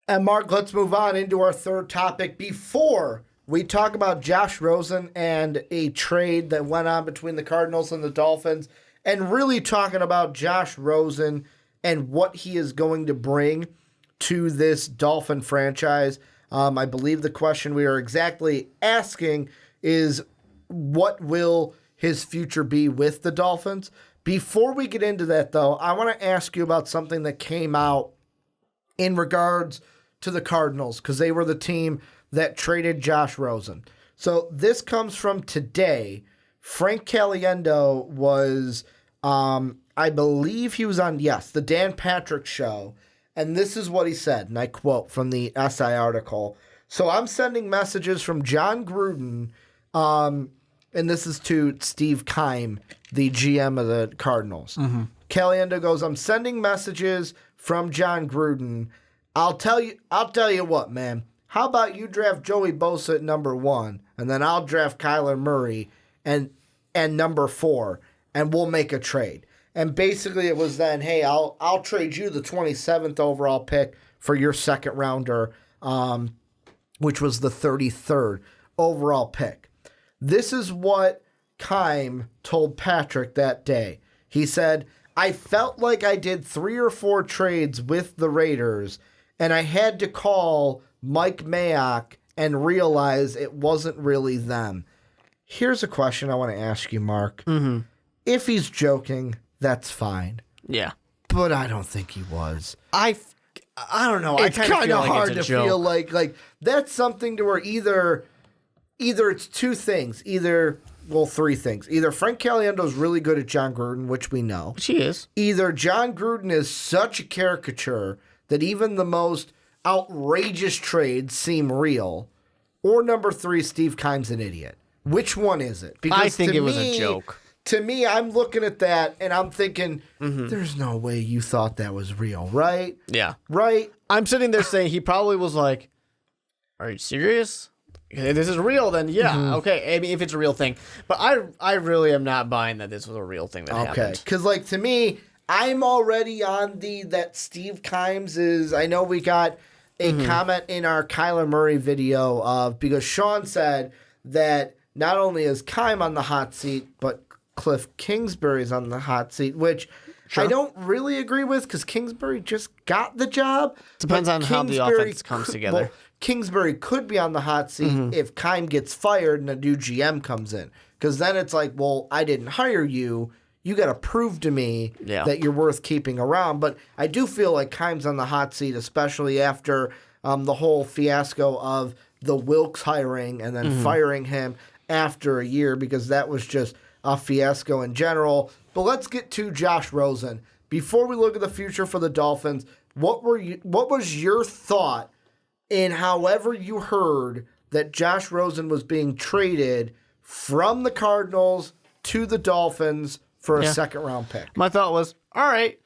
And Mark, let's move on into our third topic before we talk about Josh Rosen and a trade that went on between the Cardinals and the Dolphins, and really talking about Josh Rosen and what he is going to bring to this Dolphin franchise. I believe the question we are exactly asking is, what will his future be with the Dolphins? Before we get into that, though, I want to ask you about something that came out in regards to the Cardinals, because they were the team that traded Josh Rosen. So this comes from today. Frank Caliendo was, I believe he was on, the Dan Patrick Show, and this is what he said, and I quote from the SI article. So I'm sending messages from John Gruden, and this is to Steve Keim, the GM of the Cardinals. Mm-hmm. Caliendo goes, I'm sending messages from John Gruden. I'll tell you what, man. How about you draft Joey Bosa at number 1, and then I'll draft Kyler Murray and number 4, and we'll make a trade. And basically it was then, hey, I'll trade you the 27th overall pick for your second rounder, which was the 33rd overall pick. This is what Keim told Patrick that day. He said, I felt like I did 3 or 4 trades with the Raiders, and I had to call Mike Mayock and realize it wasn't really them. Here's a question I want to ask you, Mark. Mm-hmm. If he's joking, that's fine. Yeah. But I don't think he was. I don't know. It's kind of hard to joke. feel like that's something to where either it's 2 things. 3 things. Either Frank Caliendo's really good at John Gruden, which we know. Which he is. Either John Gruden is such a caricature that even the most outrageous trades seem real. Or number 3, Steve Keim's an idiot. Which one is it? Because I think it was a joke. To me, I'm looking at that and I'm thinking, there's no way you thought that was real, right? Yeah. Right? I'm sitting there saying he probably was like, are you serious? If this is real, then yeah, okay. I mean, if it's a real thing. But I really am not buying that this was a real thing that happened. Okay. Because, to me, I'm already on that Steve Keim's is, I know we got a comment in our Kyler Murray video because Sean said that not only is Keim on the hot seat, but Cliff Kingsbury's on the hot seat, which I don't really agree with because Kingsbury just got the job. Depends on how the offense comes together. Well, Kingsbury could be on the hot seat if Keim gets fired and a new GM comes in. Because then it's like, well, I didn't hire you. You got to prove to me that you're worth keeping around. But I do feel like Keim's on the hot seat, especially after the whole fiasco of the Wilkes hiring and then firing him after a year, because that was just a fiasco in general. But let's get to Josh Rosen. Before we look at the future for the Dolphins, what was your thought in however you heard that Josh Rosen was being traded from the Cardinals to the Dolphins for a second-round pick? My thought was, all right,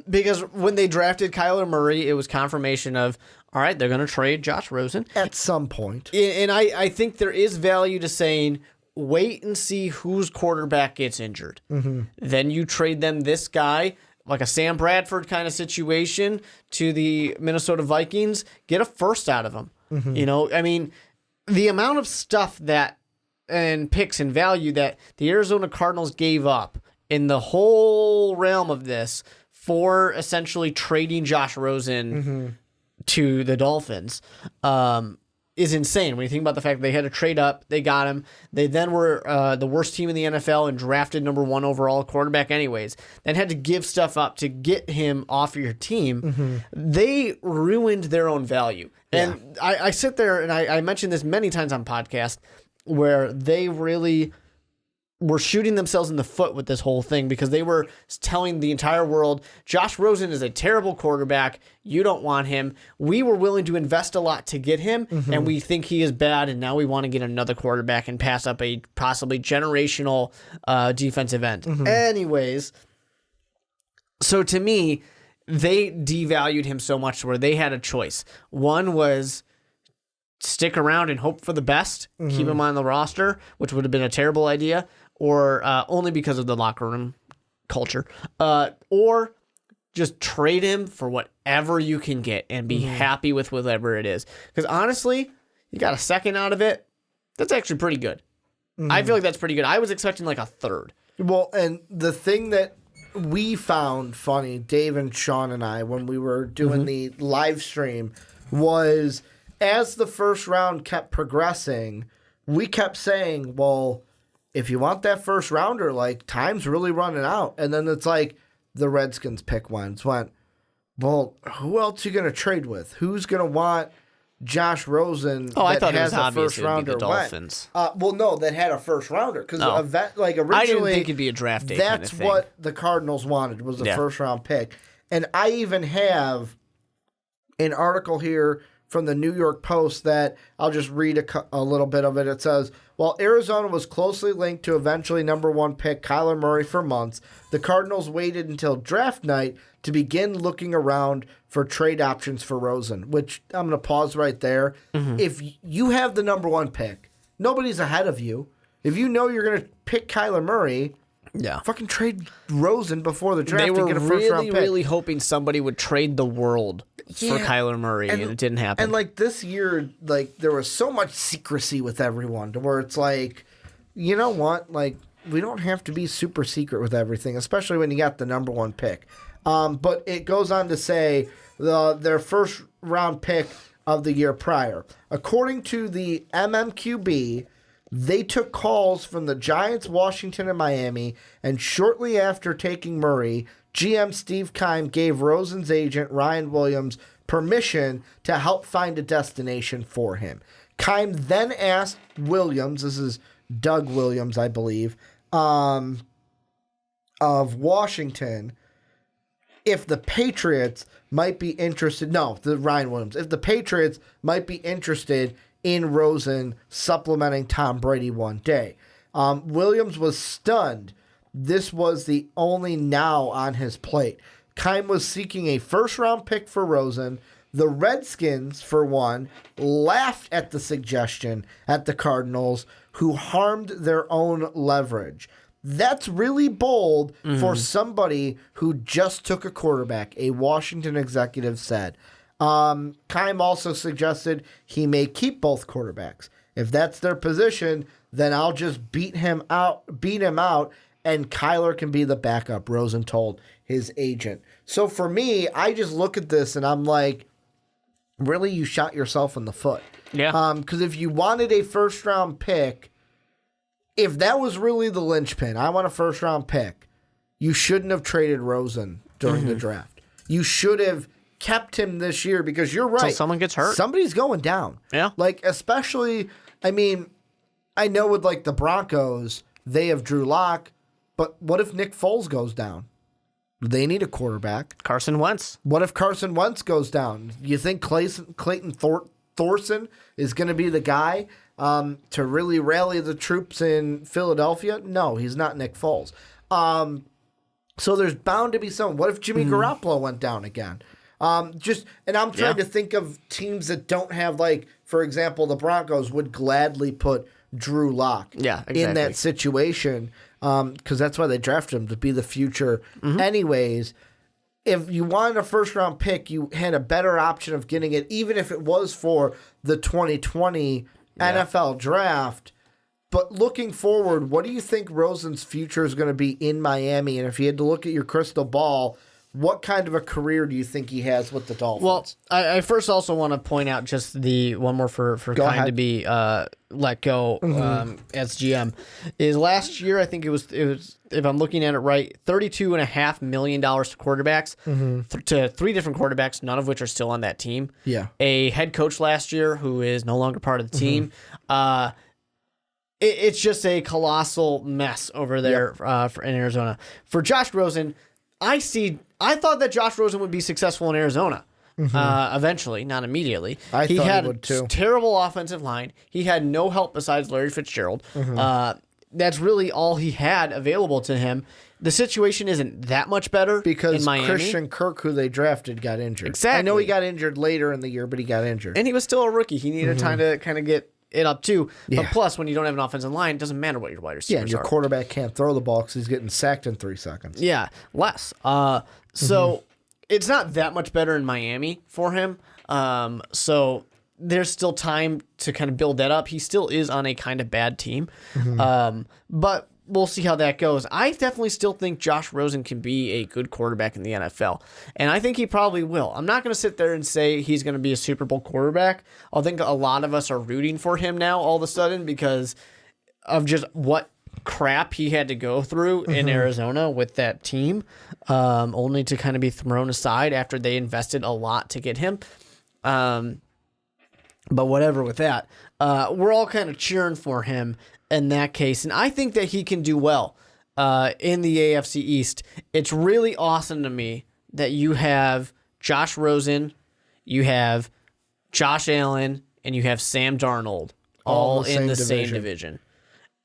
because when they drafted Kyler Murray, it was confirmation of, all right, they're going to trade Josh Rosen. At some point. And I think there is value to saying, wait and see whose quarterback gets injured. Mm-hmm. Then you trade them this guy, like a Sam Bradford kind of situation, to the Minnesota Vikings, get a first out of them. Mm-hmm. You know, I mean, the amount of stuff and picks and value that the Arizona Cardinals gave up in the whole realm of this for essentially trading Josh Rosen to the Dolphins is insane. When you think about the fact that they had to trade up, they got him. They then were the worst team in the NFL and drafted number 1 overall quarterback anyways, then had to give stuff up to get him off your team. They ruined their own value. And I sit there and I mentioned this many times on podcasts where they really were shooting themselves in the foot with this whole thing because they were telling the entire world, Josh Rosen is a terrible quarterback. You don't want him. We were willing to invest a lot to get him, and we think he is bad, and now we want to get another quarterback and pass up a possibly generational defensive end. Anyways, so to me, they devalued him so much where they had a choice. One was stick around and hope for the best, keep him on the roster, which would have been a terrible idea, or only because of the locker room culture, or just trade him for whatever you can get and be happy with whatever it is. Because honestly, you got a second out of it. That's actually pretty good. I feel like that's pretty good. I was expecting like a third. Well, and the thing that we found funny, Dave and Sean and I, when we were doing the live stream, was as the first round kept progressing, we kept saying, well, if you want that first rounder, like, time's really running out. And then it's like the Redskins pick went, well, who else are you going to trade with? Who's going to want Josh Rosen? Oh, I thought it has was a obvious first it would be rounder the Dolphins. well, no, that had a first rounder because like originally I didn't think it'd be a draft day. That's kind of thing. what the Cardinals wanted was the first round pick, and I even have an article here from the New York Post that I'll just read a little bit of it. It says, while Arizona was closely linked to eventually number 1 pick Kyler Murray for months, the Cardinals waited until draft night to begin looking around for trade options for Rosen, which I'm going to pause right there. If you have the number 1 pick, nobody's ahead of you. If you know you're going to pick Kyler Murray, fucking trade Rosen before the draft They were and get a first round pick. really hoping somebody would trade the world for Kyler Murray, and it didn't happen. And like this year, like there was so much secrecy with everyone to where it's like, you know what? Like we don't have to be super secret with everything, especially when you got the number 1 pick. But it goes on to say their first round pick of the year prior. According to the MMQB, they took calls from the Giants, Washington, and Miami, and shortly after taking Murray, GM Steve Keim gave Rosen's agent, Ryan Williams, permission to help find a destination for him. Keim then asked Williams, this is Doug Williams, I believe, of Washington, if the Patriots might be interested. No, the Ryan Williams. If the Patriots might be interested in Rosen supplementing Tom Brady one day. Williams was stunned. This was the only now on his plate. Keim was seeking a first-round pick for Rosen. The Redskins, for one, laughed at the suggestion at the Cardinals, who harmed their own leverage. That's really bold for somebody who just took a quarterback, a Washington executive said. Keim also suggested he may keep both quarterbacks. If that's their position, then I'll just beat him out, and Kyler can be the backup, Rosen told his agent. So for me, I just look at this and I'm like, really, you shot yourself in the foot. Yeah. Because if you wanted a first-round pick, if that was really the linchpin, I want a first-round pick, you shouldn't have traded Rosen during the draft. You should have kept him this year because you're right. So someone gets hurt. Somebody's going down. Yeah. Like, especially, I mean, I know with, like, the Broncos, they have Drew Lock, but what if Nick Foles goes down? They need a quarterback. Carson Wentz. What if Carson Wentz goes down? You think Clayton Thorson is going to be the guy to really rally the troops in Philadelphia? No, he's not Nick Foles. So there's bound to be someone. What if Jimmy Garoppolo went down again? And I'm trying to think of teams that don't have, like, for example, the Broncos would gladly put Drew Lock in that situation because that's why they drafted him, to be the future. Anyways, if you wanted a first-round pick, you had a better option of getting it, even if it was for the 2020 NFL draft. But looking forward, what do you think Rosen's future is going to be in Miami? And if you had to look at your crystal ball, what kind of a career do you think he has with the Dolphins? Well, I first also want to point out just the one more for Keim to be let go as GM is last year. I think it was if I'm looking at it right, $32.5 million to quarterbacks to 3 different quarterbacks, none of which are still on that team. Yeah, a head coach last year who is no longer part of the team. It's just a colossal mess over there in Arizona. For Josh Rosen, I thought that Josh Rosen would be successful in Arizona eventually, not immediately. I thought he would too. Terrible offensive line. He had no help besides Larry Fitzgerald. That's really all he had available to him. The situation isn't that much better because in Miami. Christian Kirk, who they drafted, got injured. Exactly. I know he got injured later in the year, but he got injured. And he was still a rookie. He needed time to kind of get it up too. But plus, when you don't have an offensive line, it doesn't matter what your wide receivers and your are. quarterback can't throw the ball because he's getting sacked in 3 seconds. Yeah, less. So it's not that much better in Miami for him. So there's still time to kind of build that up. He still is on a kind of bad team. But we'll see how that goes. I definitely still think Josh Rosen can be a good quarterback in the NFL. And I think he probably will. I'm not going to sit there and say he's going to be a Super Bowl quarterback. I think a lot of us are rooting for him now all of a sudden because of just what crap he had to go through in Arizona with that team, only to kind of be thrown aside after they invested a lot to get him. But whatever with that. We're all kind of cheering for him in that case. And I think that he can do well in the AFC East. It's really awesome to me that you have Josh Rosen, you have Josh Allen, and you have Sam Darnold all in the same division.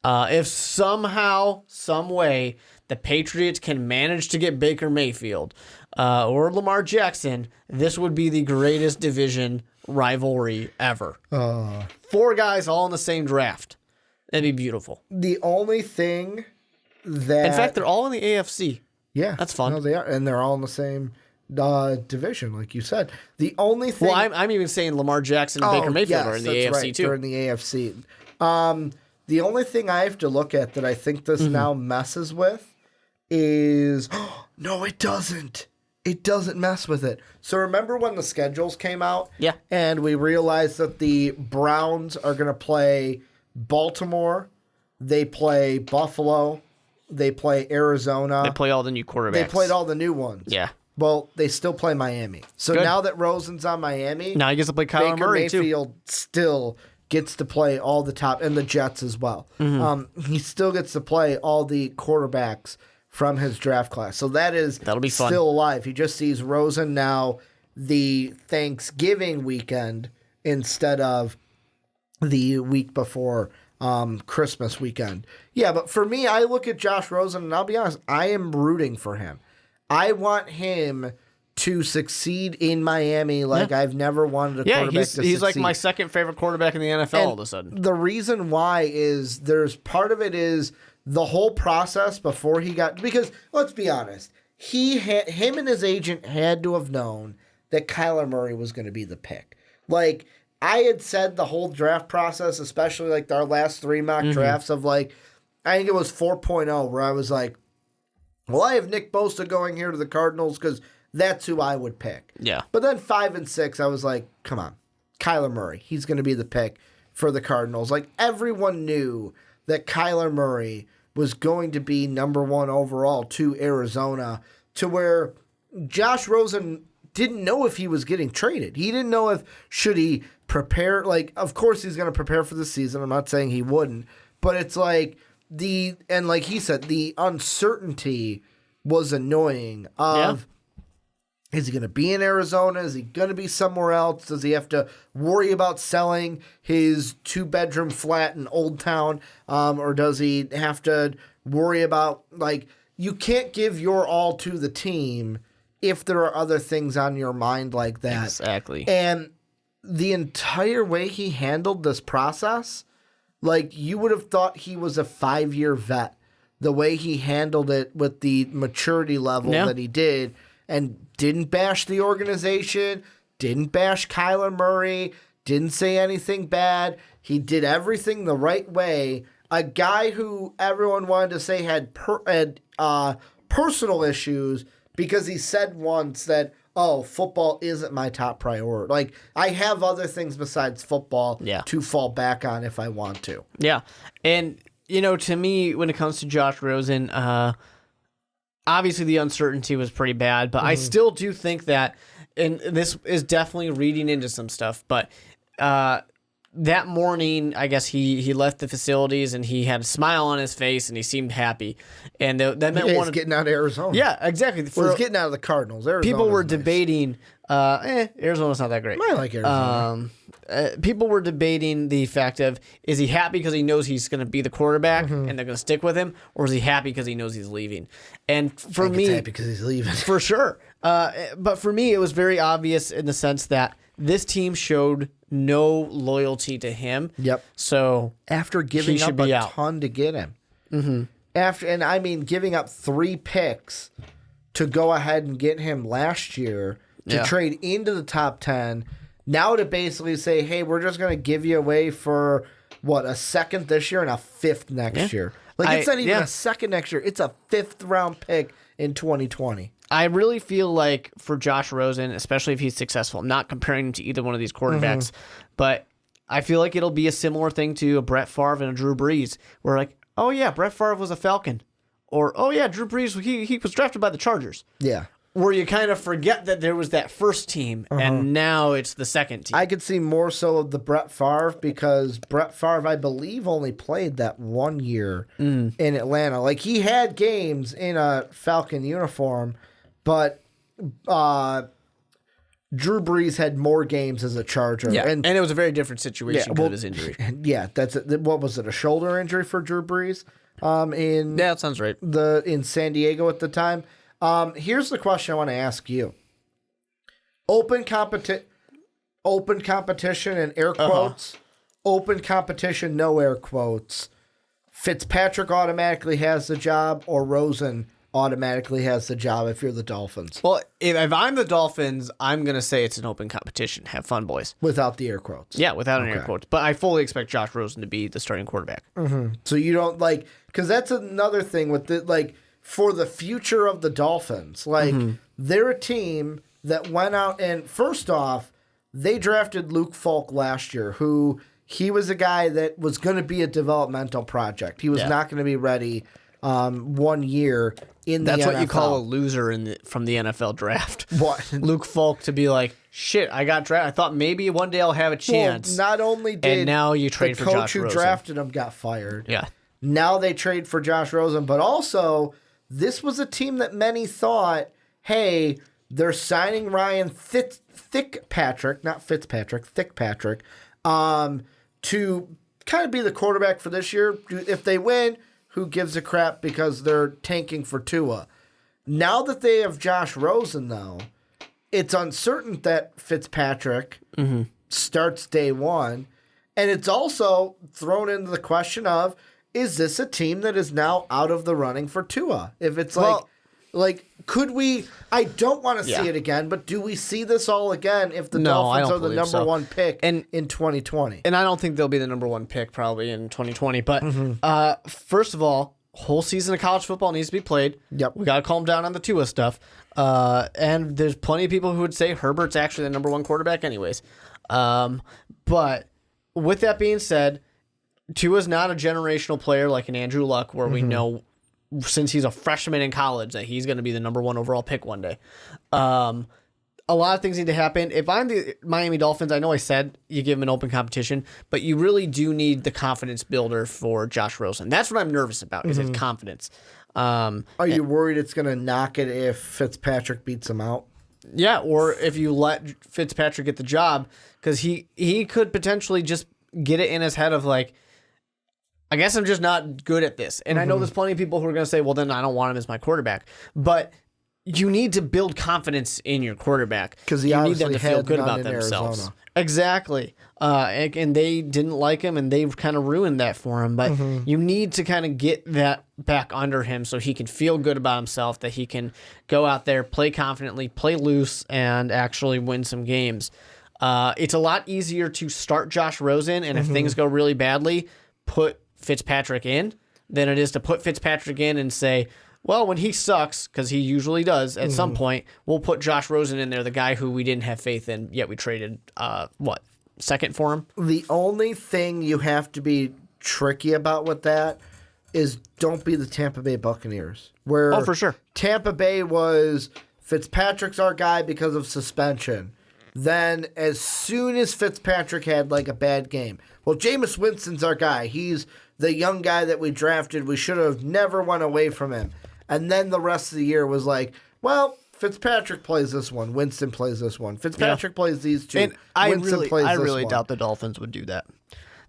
If somehow, some way, the Patriots can manage to get Baker Mayfield or Lamar Jackson, this would be the greatest division rivalry ever. 4 guys all in the same draft. That'd be beautiful. The only thing that... In fact, they're all in the AFC. Yeah. That's fun. No, they are. And they're all in the same division, like you said. The only thing... Well, I'm even saying Lamar Jackson and Baker Mayfield are in the AFC, right. too. They're in the AFC. The only thing I have to look at that I think this now messes with is... no, it doesn't. It doesn't mess with it. So remember when the schedules came out? Yeah. And we realized that the Browns are going to play Baltimore, they play Buffalo, they play Arizona. They play all the new quarterbacks. They played all the new ones. Yeah. Well, they still play Miami. So Good. now that Rosen's on Miami, Now he gets to play Kyler Baker Murray, too. Mayfield still gets to play all the top, and the Jets as well. He still gets to play all the quarterbacks from his draft class. So that'll be fun. Still alive. He just sees Rosen now the Thanksgiving weekend instead of the week before Christmas weekend. Yeah, but for me, I look at Josh Rosen, and I'll be honest, I am rooting for him. I want him to succeed in Miami like I've never wanted a quarterback to succeed. He's like my second favorite quarterback in the NFL all of a sudden. The reason why is there's part of it is the whole process before he got... Because, let's be honest, him and his agent had to have known that Kyler Murray was going to be the pick. Like... I had said the whole draft process, especially like our last 3 mock drafts of like, I think it was 4.0 where I was like, well, I have Nick Bosa going here to the Cardinals because that's who I would pick. Yeah. But then 5 and 6, I was like, come on, Kyler Murray. He's going to be the pick for the Cardinals. Like everyone knew that Kyler Murray was going to be number 1 overall to Arizona, to where Josh Rosen didn't know if he was getting traded. He didn't know if should he prepare. Like, of course he's going to prepare for the season. I'm not saying he wouldn't, but it's like and like he said, the uncertainty was annoying of, is he going to be in Arizona? Is he going to be somewhere else? Does he have to worry about selling his 2-bedroom flat in Old Town? Or does he have to worry about, like, you can't give your all to the team if there are other things on your mind like that. Exactly. And the entire way he handled this process, like you would have thought he was a 5-year vet, the way he handled it with the maturity level that he did, and didn't bash the organization, didn't bash Kyler Murray, didn't say anything bad. He did everything the right way. A guy who everyone wanted to say had personal issues, because he said once that, football isn't my top priority. Like, I have other things besides football to fall back on if I want to. Yeah. And, to me, when it comes to Josh Rosen, obviously the uncertainty was pretty bad, but I still do think that, and this is definitely reading into some stuff, but that morning, I guess he left the facilities and he had a smile on his face and he seemed happy. And that meant he's getting out of Arizona. Yeah, exactly. He's getting out of the Cardinals. People were debating, Arizona's not that great. I like Arizona. People were debating the fact of, is he happy because he knows he's going to be the quarterback and they're going to stick with him, or is he happy because he knows he's leaving? And for me, happy because he's leaving. For sure. But for me, it was very obvious in the sense that this team showed no loyalty to him. Yep. So after giving up a ton to get him, giving up 3 picks to go ahead and get him last year to trade into the top 10. Now to basically say, hey, we're just going to give you away for, a second this year and a fifth next year. Like, it's not even a second next year. It's a fifth-round pick in 2020. I really feel like for Josh Rosen, especially if he's successful, I'm not comparing him to either one of these quarterbacks, but I feel like it'll be a similar thing to a Brett Favre and a Drew Brees, where like, oh yeah, Brett Favre was a Falcon. Or, oh yeah, Drew Brees, he was drafted by the Chargers. Yeah. Where you kind of forget that there was that first team, and now it's the second team. I could see more so of the Brett Favre because Brett Favre, I believe, only played that 1 year in Atlanta. Like, he had games in a Falcon uniform, but Drew Brees had more games as a Charger. Yeah, and it was a very different situation because of his injury. Yeah, that's it. What was it, a shoulder injury for Drew Brees? That sounds right. In San Diego at the time. Here's the question I want to ask you. Open competition in air quotes. Open competition, no air quotes. Fitzpatrick automatically has the job, or Rosen automatically has the job if you're the Dolphins. Well, if I'm the Dolphins, I'm going to say it's an open competition. Have fun, boys. Without the air quotes. Yeah, without an air quotes. But I fully expect Josh Rosen to be the starting quarterback. So you don't because that's another thing with for the future of the Dolphins. They're a team that went out and, first off, they drafted Luke Falk last year, who he was a guy that was going to be a developmental project. He was not going to be ready 1 year in the NFL. That's what you call a loser from the NFL draft. What? Luke Falk to be like, shit, I got drafted. I thought maybe one day I'll have a chance. Well, not only did and now you trade for Josh Rosen. The coach who drafted him got fired. Yeah. Now they trade for Josh Rosen, but also this was a team that many thought, hey, they're signing Ryan Fitzpatrick, not Fitzpatrick, Thickpatrick, to kind of be the quarterback for this year. If they win, who gives a crap because they're tanking for Tua. Now that they have Josh Rosen, though, it's uncertain that Fitzpatrick starts day one. And it's also thrown into the question of, is this a team that is now out of the running for Tua? If it's could we? I don't want to see it again, but do we see this all again if the Dolphins are the number one pick in 2020? And I don't think they'll be the number one pick probably in 2020. But first of all, whole season of college football needs to be played. Yep. We got to calm down on the Tua stuff. And there's plenty of people who would say Herbert's actually the number one quarterback anyways. But with that being said, Tua's not a generational player like an Andrew Luck, where we know since he's a freshman in college that he's going to be the number one overall pick one day. A lot of things need to happen. If I'm the Miami Dolphins, I know I said you give him an open competition, but you really do need the confidence builder for Josh Rosen. That's what I'm nervous about, is his confidence. Are you worried it's going to knock it if Fitzpatrick beats him out? Yeah, or if you let Fitzpatrick get the job, because he could potentially just get it in his head of like, I guess I'm just not good at this. And I know there's plenty of people who are going to say, well, then I don't want him as my quarterback. But you need to build confidence in your quarterback. Because you need them to feel good about themselves. Arizona. Exactly. And they didn't like him, and they've kind of ruined that for him. But you need to kind of get that back under him so he can feel good about himself, that he can go out there, play confidently, play loose, and actually win some games. It's a lot easier to start Josh Rosen, and if things go really badly, put Fitzpatrick in, than it is to put Fitzpatrick in and say, well, when he sucks, because he usually does at some point, we'll put Josh Rosen in there, the guy who we didn't have faith in, yet we traded, second for him? The only thing you have to be tricky about with that is don't be the Tampa Bay Buccaneers. Where for sure. Tampa Bay was Fitzpatrick's our guy because of suspension. Then as soon as Fitzpatrick had like a bad game, well, Jameis Winston's our guy. He's the young guy that we drafted. We should have never went away from him. And then the rest of the year was like, well, Fitzpatrick plays this one. Winston plays this one. Fitzpatrick plays these two. And I really doubt the Dolphins would do that.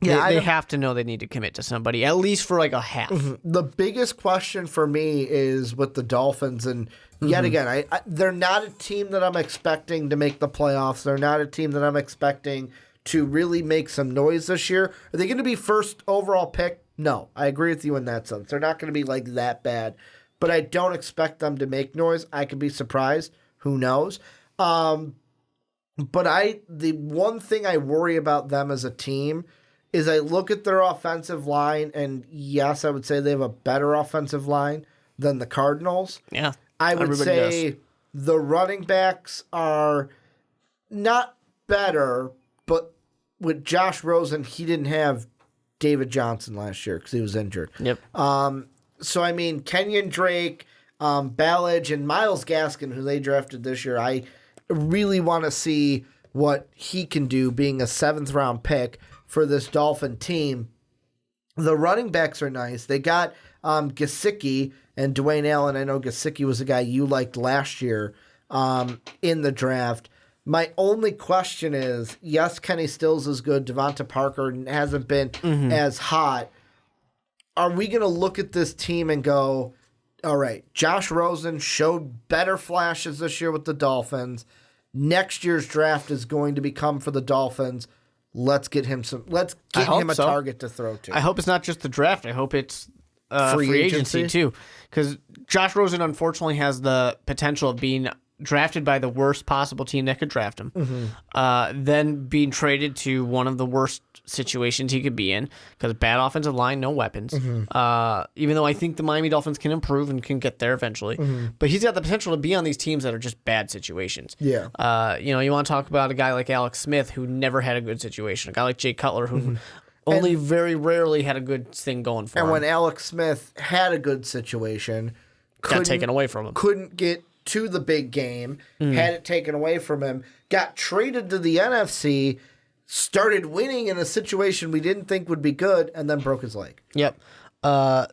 Yeah, they have to know they need to commit to somebody, at least for like a half. The biggest question for me is with the Dolphins, and yet again, they're not a team that I'm expecting to make the playoffs. They're not a team that I'm expecting to really make some noise this year. Are they going to be first overall pick? No, I agree with you in that sense. They're not going to be like that bad. but I don't expect them to make noise. I could be surprised. Who knows? But the one thing I worry about them as a team is I look at their offensive line, and yes, I would say they have a better offensive line than the Cardinals. Yeah. I would say the running backs are not better, but with Josh Rosen, he didn't have David Johnson last year because he was injured. Yep. So, I mean, Kenyon Drake, Ballage, and Myles Gaskin, who they drafted this year, I really want to see what he can do being a 7th-round pick for this Dolphin team. The running backs are nice. They got Gesicki and Dwayne Allen. I know Gesicki was a guy you liked last year in the draft. My only question is, yes, Kenny Stills is good. Devonta Parker hasn't been as hot. Are we going to look at this team and go, all right, Josh Rosen showed better flashes this year with the Dolphins. Next year's draft is going to become for the Dolphins. Let's get him a target to throw to. I hope it's not just the draft. I hope it's free agency too, because Josh Rosen unfortunately has the potential of being drafted by the worst possible team that could draft him, then being traded to one of the worst situations he could be in, because bad offensive line, no weapons. Even though I think the Miami Dolphins can improve and can get there eventually, but he's got the potential to be on these teams that are just bad situations. Yeah. You want to talk about a guy like Alex Smith who never had a good situation, a guy like Jay Cutler who only very rarely had a good thing going for him. And when Alex Smith had a good situation, got taken away from him. Couldn't get to the big game, had it taken away from him, got traded to the NFC, started winning in a situation we didn't think would be good, and then broke his leg. Yep.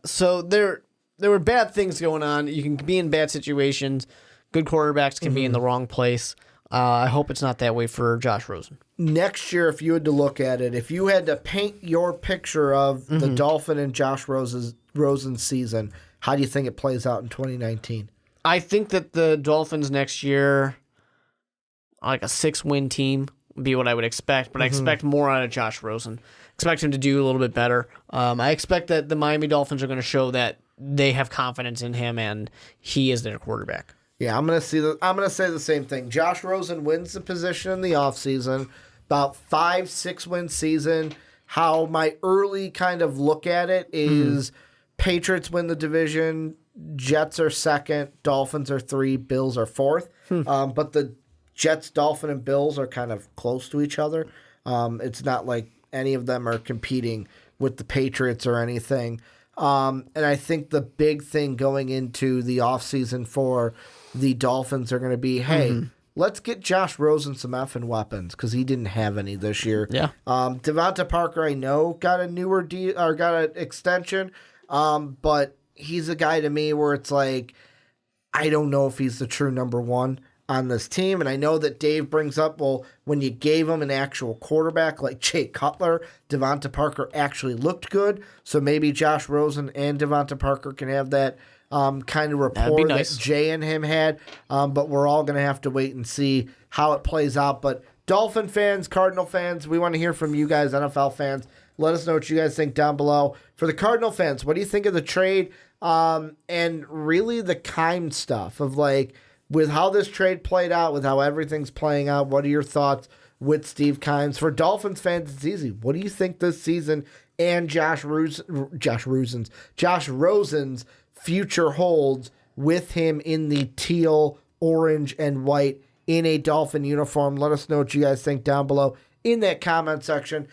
So there were bad things going on. You can be in bad situations. Good quarterbacks can be in the wrong place. I hope it's not that way for Josh Rosen. Next year, if you had to look at it, if you had to paint your picture of the Dolphin and Josh Rosen's season, how do you think it plays out in 2019? I think that the Dolphins next year, like a 6-win team, would be what I would expect. But I expect more out of Josh Rosen. Expect him to do a little bit better. I expect that the Miami Dolphins are going to show that they have confidence in him and he is their quarterback. Yeah, I'm gonna say the same thing. Josh Rosen wins the position in the offseason, about 5-6 win season. How my early kind of look at it is Patriots win the division, Jets are 2nd, Dolphins are 3, Bills are 4th. But the Jets, Dolphin, and Bills are kind of close to each other. It's not like any of them are competing with the Patriots or anything. And I think the big thing going into the offseason for the Dolphins are going to be, hey, let's get Josh Rosen some effing weapons, because he didn't have any this year. Yeah. Devonta Parker, I know, got a newer deal or got an extension, but he's a guy to me where it's like, I don't know if he's the true number one on this team. And I know that Dave brings up, well, when you gave him an actual quarterback like Jay Cutler, Devonta Parker actually looked good. So maybe Josh Rosen and Devonta Parker can have that kind of rapport that Jay and him had. But we're all going to have to wait and see how it plays out. But Dolphin fans, Cardinal fans, we want to hear from you guys, NFL fans. Let us know what you guys think down below. For the Cardinal fans, what do you think of the trade? And really the Keim stuff of like, with how this trade played out, with how everything's playing out, what are your thoughts with Steve Keim? For Dolphins fans, it's easy. What do you think this season and Josh Rosen's future holds with him in the teal, orange, and white in a Dolphin uniform? Let us know what you guys think down below in that comment section.